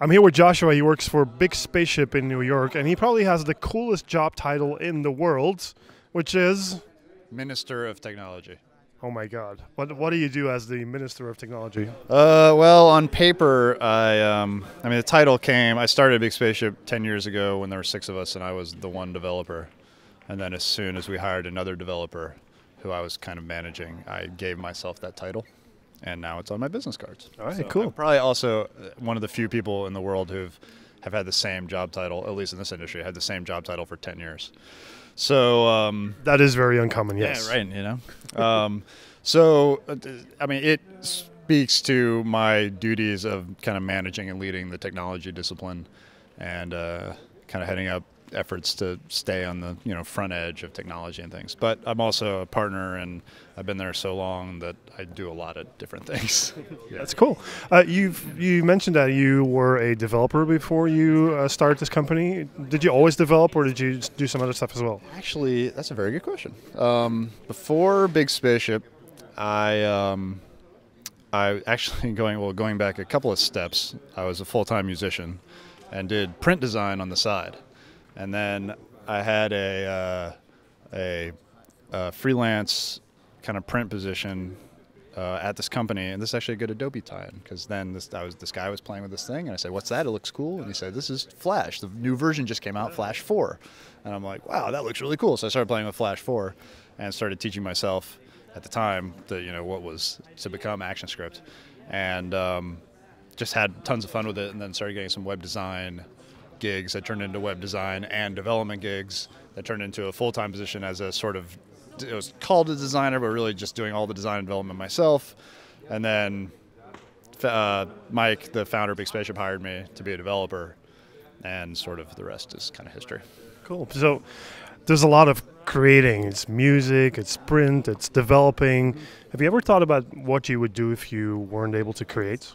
I'm here with Joshua. He works for Big Spaceship in New York, and he probably has the coolest job title in the world, which is... Minister of Technology. Oh my God. What do you do as the Minister of Technology? Well, on paper, I mean, the title came, I started Big Spaceship 10 years ago when there were 6 of us and I was the one developer. And then as soon as we hired another developer who I was kind of managing, I gave myself that title. And now it's on my business cards. All right, so cool. I'm probably also one of the few people in the world who have had the same job title, at least in this industry, had the same job title for 10 years. So that is very uncommon, yes. Yeah, right, you know. So, I mean, it speaks to my duties of kind of managing and leading the technology discipline and kind of heading up efforts to stay on the front edge of technology and things. But I'm also a partner, and I've been there so long that I do a lot of different things. Yeah. That's cool. You mentioned that you were a developer before you started this company. Did you always develop, or did you do some other stuff as well? Actually, that's a very good question. Before Big Spaceship, I actually going back a couple of steps. I was a full-time musician and did print design on the side. And then I had a freelance kind of print position at this company, and this is actually a good Adobe tie-in because then this guy was playing with this thing, and I said, "What's that? It looks cool." And he said, "This is Flash. The new version just came out, Flash 4." And I'm like, "Wow, that looks really cool." So I started playing with Flash 4 and started teaching myself at the time what was to become ActionScript, and just had tons of fun with it, and then started getting some web design gigs that turned into web design and development gigs that turned into a full-time position as a sort of, it was called a designer, but really just doing all the design and development myself. And then Mike, the founder of Big Spaceship, hired me to be a developer, and sort of the rest is kind of history. Cool. So there's a lot of creating. It's music, it's print, it's developing. Have you ever thought about what you would do if you weren't able to create?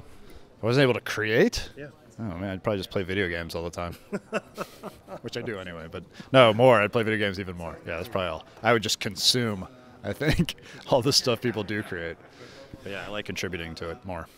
I wasn't able to create? Yeah. Oh man, I'd probably just play video games all the time, which I do anyway. But no, more. I'd play video games even more. Yeah, that's probably all. I would just consume, I think, all the stuff people do create. But yeah, I like contributing to it more.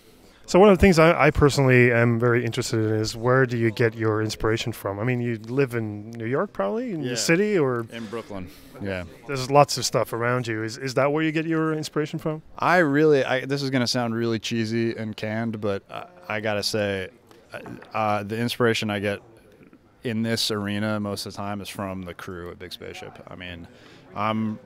So one of the things I personally am very interested in is, where do you get your inspiration from? I mean, you live in New York, probably, in the city, or in Brooklyn. Yeah. There's lots of stuff around you. Is that where you get your inspiration from? This is going to sound really cheesy and canned, but I got to say, the inspiration I get in this arena most of the time is from the crew at Big Spaceship. I mean, I'm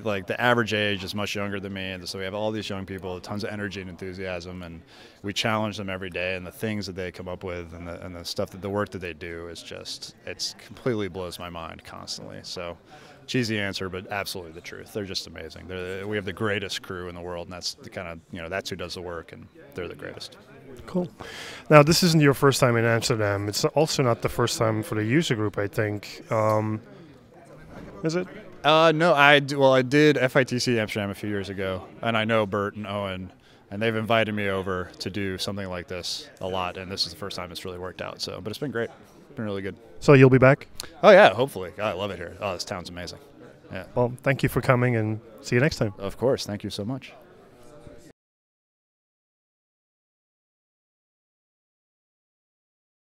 like, the average age is much younger than me, and so we have all these young people with tons of energy and enthusiasm, and we challenge them every day, and the things that they come up with and the stuff the work that they do is just, it's completely blows my mind constantly. So cheesy answer, but absolutely the truth. They're just amazing. We have the greatest crew in the world, and that's the kind of, that's who does the work, and they're the greatest. Cool. Now, this isn't your first time in Amsterdam. It's also not the first time for the user group, I think. Is it? No, I did FITC Amsterdam a few years ago, and I know Bert and Owen, and they've invited me over to do something like this a lot, and this is the first time it's really worked out. So, but it's been great. It's been really good. So you'll be back? Oh yeah, hopefully. God, I love it here. Oh, this town's amazing. Yeah. Well, thank you for coming, and see you next time. Of course. Thank you so much.